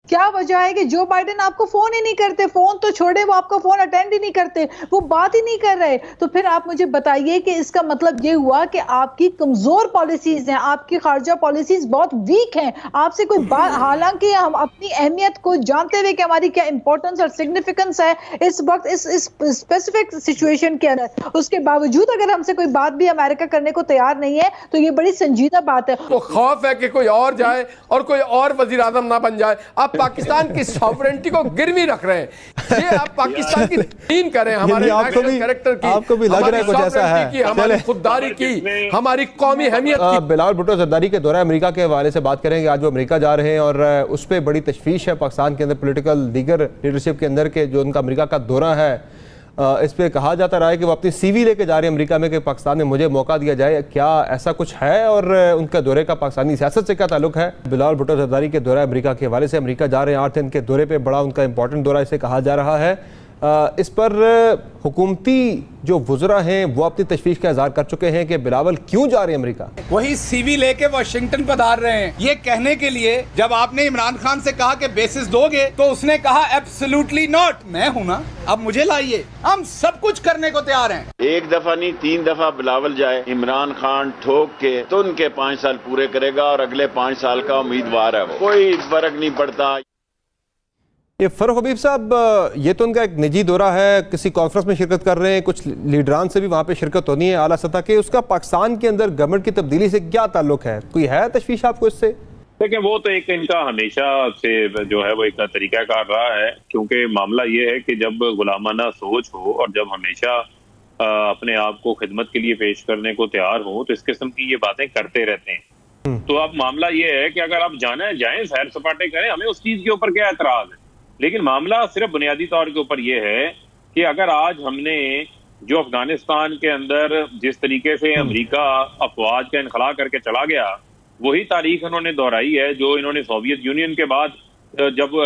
کیا وجہ ہے کہ جو بائیڈن آپ کو فون ہی نہیں کرتے؟ فون تو چھوڑے، وہ آپ کا فون اٹینڈ ہی نہیں کرتے، وہ بات ہی نہیں کر رہے۔ تو پھر آپ مجھے بتائیے کہ اس کا مطلب یہ ہوا کہ آپ کی کمزور پالیسیز ہیں، آپ کی خارجہ پالیسیز بہت ویک ہیں۔ آپ سے کوئی بات، حالانکہ ہم اپنی اہمیت کو جانتے ہوئے کہ ہماری کیا امپورٹنس اور سگنیفیکنس ہے اس وقت اس اسپیسیفک سچویشن کے اندر، اس کے باوجود اگر ہم سے کوئی بات بھی امریکہ کرنے کو تیار نہیں ہے تو یہ بڑی سنجیدہ بات ہے۔ وہ خوف ہے کہ کوئی اور جائے اور کوئی اور وزیر اعظم نہ بن جائے۔ آپ پاکستان کی ساورنٹی کو گروی رکھ رہے ہیں، یہ آپ پاکستان کی تین کریں، ہمارے نیشنل کریکٹر کی، آپ کو بھی لگ رہا ہے کچھ ایسا ہے، ہماری خودداری کی، ہماری قومی اہمیت کی۔ بلاول بھٹو زرداری کے دورہ امریکہ کے حوالے سے بات کریں گے۔ آج وہ امریکہ جا رہے ہیں اور اس پہ بڑی تشویش ہے پاکستان کے اندر، پولیٹیکل دیگر لیڈرشپ کے اندر، کہ جو ان کا امریکہ کا دورہ ہے اس پہ کہا جاتا رہا ہے کہ وہ اپنی سی وی لے کے جا رہے ہیں امریکہ میں کہ پاکستان میں مجھے موقع دیا جائے۔ کیا ایسا کچھ ہے اور ان کا دورے کا پاکستانی سیاست سے کیا تعلق ہے؟ بلاول بھٹو زرداری کے دورہ امریکہ کے حوالے سے، امریکہ جا رہے ہیں 8 دن کے دورے پہ، بڑا ان کا امپورٹنٹ دورہ اسے کہا جا رہا ہے۔ اس پر حکومتی جو وزراء ہیں وہ اپنی تشویش کا اظہار کر چکے ہیں کہ بلاول کیوں جا رہے ہیں امریکہ۔ وہی سی وی لے کے واشنگٹن پدھار رہے ہیں یہ کہنے کے لیے، جب آپ نے عمران خان سے کہا کہ بیسس دو گے تو اس نے کہا ایبسلیوٹلی ناٹ، میں ہوں نا، اب مجھے لائیے، ہم سب کچھ کرنے کو تیار ہیں۔ ایک دفعہ نہیں 3 دفعہ بلاول جائے، عمران خان ٹھوک کے تو ان کے 5 سال پورے کرے گا اور اگلے 5 سال کا امیدوار ہے وہ، کوئی فرق نہیں پڑتا۔ یہ فروخ حبیب صاحب، یہ تو ان کا ایک نجی دورہ ہے، کسی کانفرنس میں شرکت کر رہے ہیں، کچھ لیڈران سے بھی وہاں پہ شرکت ہونی ہے اعلیٰ سطح کے، اس کا پاکستان کے اندر گورنمنٹ کی تبدیلی سے کیا تعلق ہے؟ کوئی ہے تشویش آپ کو اس سے؟ دیکھیں، وہ تو ایک ان کا ہمیشہ سے جو ہے وہ ایک طریقہ کار رہا ہے، کیونکہ معاملہ یہ ہے کہ جب غلامانہ سوچ ہو اور جب ہمیشہ اپنے آپ کو خدمت کے لیے پیش کرنے کو تیار ہو تو اس قسم کی یہ باتیں کرتے رہتے ہیں۔ تو اب معاملہ یہ ہے کہ اگر آپ جانا جائیں، سیر سپاٹے کریں، ہمیں اس چیز کے اوپر کیا اعتراض ہے، لیکن معاملہ صرف بنیادی طور کے اوپر یہ ہے کہ اگر آج ہم نے جو افغانستان کے اندر جس طریقے سے امریکہ افواج کا انخلا کر کے چلا گیا، وہی تاریخ انہوں نے دہرائی ہے جو انہوں نے سوویت یونین کے بعد جب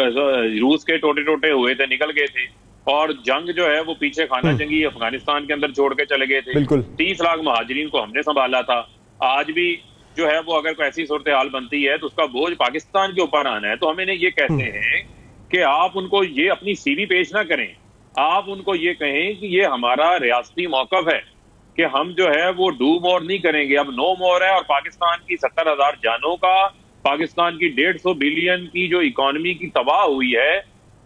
روس کے ٹوٹے ٹوٹے ہوئے تھے، نکل گئے تھے، اور جنگ جو ہے وہ پیچھے خانہ جنگی افغانستان کے اندر چھوڑ کے چلے گئے تھے۔ 30 لاکھ مہاجرین کو ہم نے سنبھالا تھا۔ آج بھی جو ہے وہ اگر کوئی ایسی صورتحال بنتی ہے تو اس کا بوجھ پاکستان کے اوپر آنا ہے۔ تو ہمیں یہ کہتے ہیں کہ آپ ان کو یہ اپنی سی وی پیش نہ کریں، آپ ان کو یہ کہیں کہ یہ ہمارا ریاستی موقف ہے کہ ہم جو ہے وہ ڈو مور نہیں کریں گے، اب نو مور ہے، اور پاکستان کی 70,000 جانوں کا، پاکستان کی 150 بلین کی جو اکانومی کی تباہ ہوئی ہے،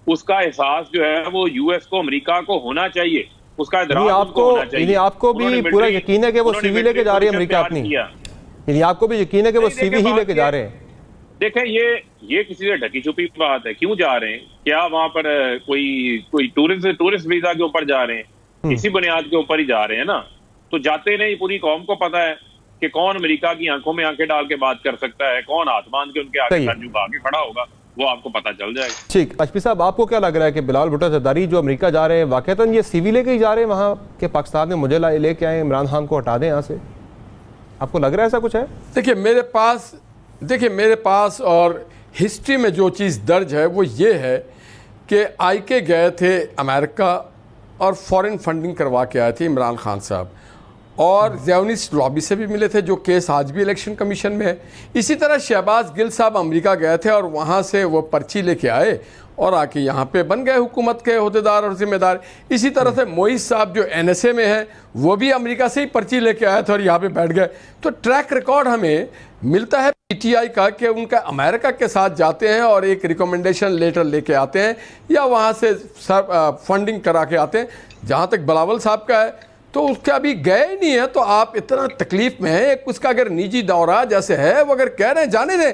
اس کا احساس جو ہے وہ یو ایس کو، امریکہ کو ہونا چاہیے، اس کا ادراک ان کو ہونا چاہیے۔ آپ کو بھی پورا یقین ہے کہ وہ سی وی لے کے جا رہی ہے امریکہ اپنی؟ یعنی آپ کو بھی یقین ہے کہ وہ سی وی ہی لے کے جا رہے ہیں؟ دیکھیں، یہ کسی سے ڈھکی چھپی بات ہے۔ کیوں جا رہے ہیں؟ کیا وہاں پر کوئی ٹورسٹ ویزا کے اوپر جا رہے ہیں؟ اسی بنیاد کے اوپر ہی جا رہے ہیں نا۔ تو جاتے نہیں، پوری قوم کو پتا ہے کہ کون امریکہ کی آنکھوں میں آنکھیں ڈال کے بات کر سکتا ہے، کون ہاتھ باندھ کے ان کے آگے سر جھکا کے کھڑا ہوگا، وہ آپ کو پتا چل جائے گا۔ ٹھیک، اشفی صاحب، آپ کو کیا لگ رہا ہے کہ بلاول بھٹو زرداری جو امریکہ جا رہے ہیں واقعتاً یہ سی وی لے کے ہی جا رہے ہیں وہاں کہ پاکستان میں مجھے لے کے آئیں، عمران خان کو ہٹا دیں یہاں سے؟ آپ کو لگ رہا ہے ایسا کچھ ہے؟ دیکھیں میرے پاس اور ہسٹری میں جو چیز درج ہے وہ یہ ہے کہ آئی کے گئے تھے امریکہ اور فورن فنڈنگ کروا کے آئے تھے عمران خان صاحب، اور زیونسٹ لابی سے بھی ملے تھے جو کیس آج بھی الیکشن کمیشن میں ہے۔ اسی طرح شہباز گل صاحب امریکہ گئے تھے اور وہاں سے وہ پرچی لے کے آئے اور آ کے یہاں پہ بن گئے حکومت کے عہدیدار اور ذمہ دار۔ اسی طرح سے معیز صاحب جو این ایس اے میں ہے وہ بھی امریکہ سے ہی پرچی لے کے آئے تھے اور یہاں پہ بیٹھ گئے۔ تو ٹریک ریکارڈ ہمیں ملتا ہے پی ٹی آئی کا کہ ان کا امریکہ کے ساتھ جاتے ہیں اور ایک ریکمنڈیشن لیٹر لے کے آتے ہیں یا وہاں سے فنڈنگ کرا کے آتے ہیں۔ جہاں تک بلاول صاحب کا ہے تو اس کا ابھی گئے ہی نہیں ہے، تو آپ اتنا تکلیف میں ہیں۔ اس کا اگر نجی دورہ جیسے ہے وہ اگر کہہ رہے ہیں جانے دیں،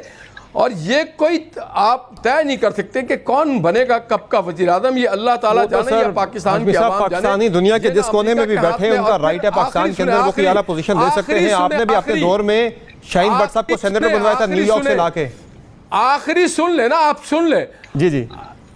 اور یہ کوئی آپ طے نہیں کر سکتے کہ کون بنے گا کب کا وزیر اعظم، یہ اللہ تعالیٰ جانے یا پاکستان کی عوام جانے۔ پاکستانی دنیا کے جس کونے میں بھی بیٹھے ہیں ان کا رائٹ ہے پاکستان کے اندر وہ کوئی اعلیٰ پوزیشن لے سکتے ہیں۔ آپ نے بھی اپنے دور میں شاہین بٹ صاحب کو سینیٹر بنوایا تھا نیو یارک سے لا کے۔ آخری سن لیں نا، آپ سن لیں۔ جی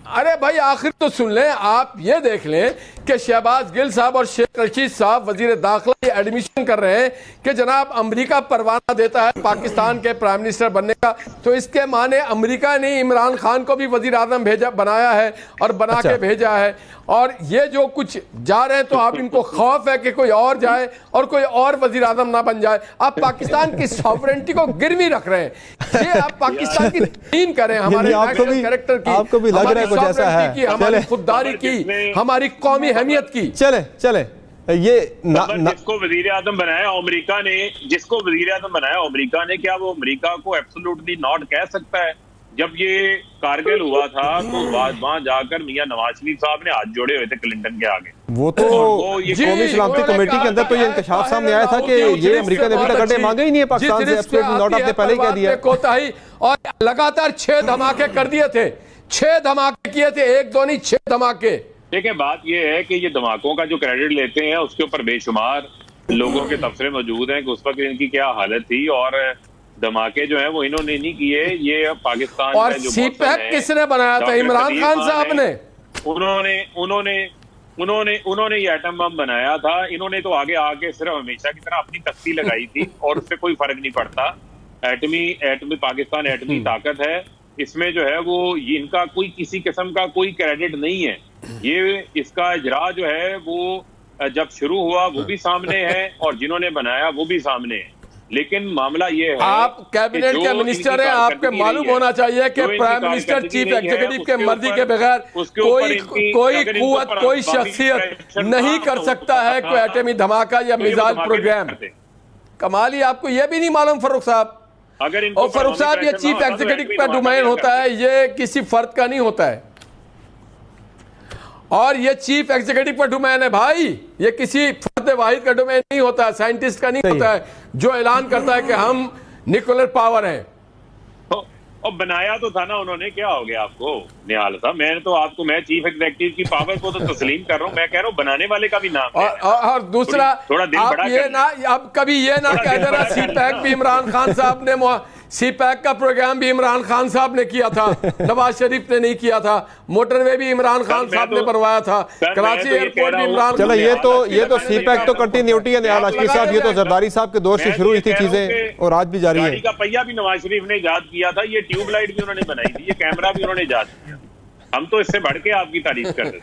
ارے بھائی آخر تو سن لیں, آپ یہ دیکھ لیں کہ شہباز گل صاحب اور شیخ رشید صاحب وزیر داخلہ یہ ایڈمیشن کر رہے ہیں کہ جناب امریکہ پروانہ دیتا ہے پاکستان کے پرائم منسٹر بننے کا, تو اس کے معنی امریکہ نے عمران خان کو بھی وزیر اعظم بنایا ہے اور بنا کے بھیجا ہے. اور یہ جو کچھ جا رہے ہیں تو آپ ان کو خوف ہے کہ کوئی اور جائے اور کوئی اور وزیر اعظم نہ بن جائے. آپ پاکستان کی سوورنٹی کو گروی رکھ رہے ہیں. یہ آپ پاکستان کی تین کریں, ہمارے نیشنل کریکٹر کی, آپ کو بھی لگ رہا ہے کچھ ایسا ہے, ہماری خودداری کی, ہماری قومی اہمیت کی. چلے یہ جس کو وزیر اعظم بنایا امریکہ نے, کیا وہ امریکہ کو ایبسولوٹلی ناٹ کہہ سکتا ہے؟ جب یہ کارگل ہوا تھا تو وہاں جا کر میاں نواز شریف صاحب نے ہاتھ جوڑے ہوئے تھے کلنٹن کے آگے. وہ تو قومی سلامتی کمیٹی کے اندر تو یہ انکشاف سامنے آیا تھا کہ یہ امریکہ نے ابھی تک اڈے مانگے ہی نہیں ہے پاکستان سے, ایبسولوٹلی ناٹ آپ نے پہلے ہی کہہ دیا. اور لگاتار 6 دھماکے کر دیے تھے, 6 دھماکے کیے تھے, 1 2 نہیں 6 دھماکے. دیکھیں بات یہ ہے کہ یہ دھماکوں کا جو کریڈٹ لیتے ہیں اس کے اوپر بے شمار لوگوں کے تبصرے موجود ہیں کہ اس وقت ان کی کیا حالت تھی, اور دھماکے جو ہیں وہ انہوں نے نہیں کیے, یہ پاکستان اور سی پیک کس نے بنایا تھا؟ عمران خان صاحب نے. انہوں نے یہ ایٹم بم بنایا تھا. انہوں نے تو آگے آگے صرف ہمیشہ کی طرح اپنی تختی لگائی تھی اور اس سے کوئی فرق نہیں پڑتا. ایٹمی پاکستان ایٹمی طاقت ہے, اس میں جو ہے وہ ان کا کوئی کسی قسم کا کوئی کریڈٹ نہیں ہے. یہ اس کا اجرا جو ہے وہ جب شروع ہوا وہ بھی سامنے ہے اور جنہوں نے بنایا وہ بھی سامنے ہے. لیکن معاملہ یہ ہے, آپ کیبنٹ کے منسٹر ہیں, آپ کو معلوم ہونا چاہیے کہ پرائم منسٹر چیف ایگزیکٹو کے مرضی کے بغیر کوئی قوت, کوئی شخصیت نہیں کر سکتا ہے کوئی ایٹمی دھماکہ یا میزائل پروگرام. کمالی آپ کو یہ بھی نہیں معلوم فاروق صاحب؟ اور فاروق صاحب یہ چیف ایگزیکٹو کا ڈومین ہوتا ہے, یہ کسی فرد کا نہیں ہوتا ہے. اور یہ چیف ایگزیکٹو کا ڈومین ہے بھائی, یہ کسی فرد واحد کا ڈومین نہیں ہوتا ہے, سائنٹسٹ کا نہیں ہوتا ہے جو اعلان کرتا ہے کہ ہم نیوکلیر پاور ہیں. اور بنایا تو تھا نا انہوں نے, کیا ہو گیا آپ کو نہال صاحب؟ میں چیف ایگزیکٹو کی پاور کو تو تسلیم کر رہا ہوں, میں کہہ رہا ہوں بنانے والے کا بھی نام ہے. اور دوسرا آپ یہ نہ, اب کبھی یہ نہ کہہ دینا سی پیک بھی عمران خان صاحب نے, سی پیک کا پروگرام بھی عمران خان صاحب نے کیا تھا, نواز شریف نے نہیں کیا تھا. موٹر وے بھی عمران خان صاحب نے بنوایا تھا, کراچی ایئرپورٹ بھی عمران. چلو یہ تو سی پیک تو کنٹینیوٹی ہے نہال ہاشمی صاحب, یہ تو زرداری صاحب کے دور سے شروع ہوئی تھی چیزیں اور آج بھی جاری ہیں. گاڑی کا پہیہ بھی نواز شریف نے ایجاد کیا تھا, یہ ٹیوب لائٹ بھی انہوں نے بنائی تھی, یہ کیمرہ بھی انہوں نے ایجاد کیا. ہم تو اس سے بڑھ کے آپ کی تعریف کر رہے تھے.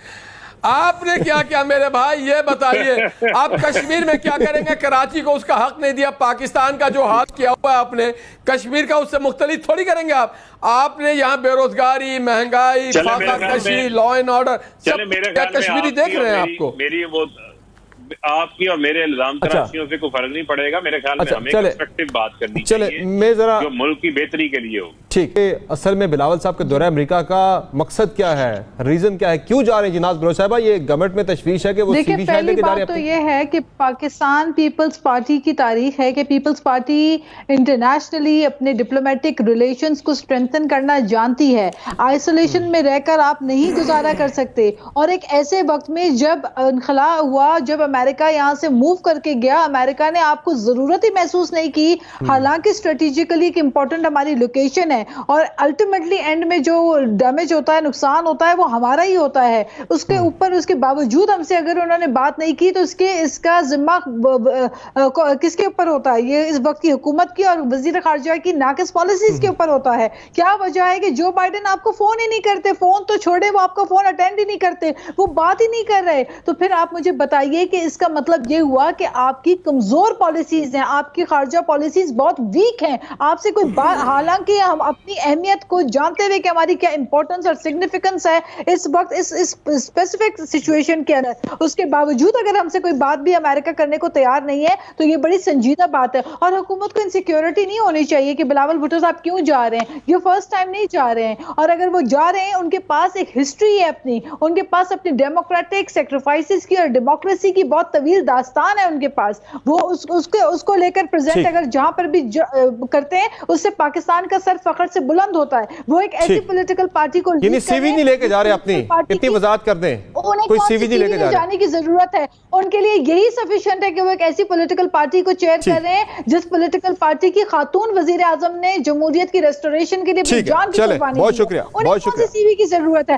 آپ نے کیا کیا میرے بھائی یہ بتائیے؟ آپ کشمیر میں کیا کریں گے؟ کراچی کو اس کا حق نہیں دیا. پاکستان کا جو حال کیا ہوا ہے آپ نے, کشمیر کا اس سے مختلف تھوڑی کریں گے آپ. آپ نے یہاں بے روزگاری, مہنگائی, فاقہ کشی, لا اینڈ آرڈر, سب کشمیری دیکھ رہے ہیں آپ کو. میری وہ آپ کی اور میرے الزام تراشیوں سے کوئی فرق نہیں پڑے گا. میرے خیال میں ہمیں کنسٹرکٹیو بات کرنی چاہیے جو ملک کی بہتری کے لیے ہو. ٹھیک ہے, اصل میں بلاول صاحب کے دورہ امریکہ کا مقصد کیا ہے, ریزن کیا ہے, کیوں جا رہے ہیں جناز بلوچ صاحبہ؟ یہ گورنمنٹ میں تشویش ہے کہ وہ دیکھیں, پہلی بات تو یہ ہے کہ پاکستان پیپلز پارٹی کی تاریخ ہے کہ پیپلز پارٹی انٹرنیشنلی اپنے ڈپلومیٹک ریلیشنز کو سٹرینتھن کرنا جانتی ہے. آئسولیشن میں رہ کر آپ نہیں گزارا کر سکتے, اور ایک ایسے وقت میں جب انخلا ہوا, جب امریکہ یہاں سے موو کر کے گیا, امریکہ نے آپ کو ضرورت ہی محسوس نہیں کی, حالانکہ اسٹریٹجیکلی ایک امپورٹنٹ ہماری لوکیشن ہے, اور الٹیمیٹلی اینڈ میں جو ڈیمیج ہوتا ہے, نقصان ہوتا ہے, وہ ہمارا ہی ہوتا ہے. اس کے اوپر اس کے باوجود ہم سے اگر انہوں نے بات نہیں کی تو اس کا ذمہ کس کے اوپر ہوتا ہے؟ یہ اس وقت کی حکومت کی اور وزیر خارجہ کی ناقص پالیسیز کے اوپر ہوتا ہے. کیا وجہ ہے کہ جو بائیڈن آپ کو فون ہی نہیں کرتے؟ فون تو چھوڑے, وہ آپ کا فون اٹینڈ ہی نہیں کرتے, وہ بات ہی نہیں کر رہے. تو پھر آپ مجھے بتائیے کہ اس کا مطلب یہ ہوا کہ آپ کی کمزور پالیسیز ہیں, آپ کی خارجہ پالیسیز بہت ویک ہیں. آپ سے کوئی بات, حالانکہ ہم اپنی اہمیت کو جانتے ہوئے کہ ہماری کیا امپورٹنس اور سگنیفیکنس ہے اس وقت اس اسپیسیفک سچویشن کے اندر, اس کے باوجود اگر ہم سے کوئی بات بھی امریکہ کرنے کو تیار نہیں ہے تو یہ بڑی سنجیدہ بات ہے. اور حکومت کو انسیکیورٹی نہیں ہونی چاہیے کہ بلاول بھٹو صاحب کیوں جا رہے ہیں. یہ فرسٹ ٹائم نہیں جا رہے ہیں, اور اگر وہ جا رہے ہیں ان کے پاس ایک ہسٹری ہے اپنی, ان کے پاس اپنی ڈیموکریٹک سیکریفائسز کی اور ڈیموکریسی کی بہت طویل داستان ہے ان کے پاس. وہ اس کو لے کر پریزنٹ اگر جہاں پر بھی کرتے ہیں اس سے پاکستان کا سر فخر سے بلند ہوتا ہے. وہ ایک ایسی پولیٹیکل پارٹی کو یعنی سی وی نہیں لے کے جا رہے اپنی, اتنی وضاحت کر دیں, کوئی سی وی نہیں لے کے جانے کی ضرورت ہے. ان کے لیے یہی سفیشینٹ ہے کہ وہ ایک ایسی پولیٹیکل پارٹی کو چیئر کر رہے ہیں جس پولیٹیکل پارٹی کی خاتون وزیر اعظم نے جمہوریت کی ریسٹوریشن کے لیے جان کی قربانی دی. بہت شکریہ. انہیں کون سی سی وی کی ضرورت ہے؟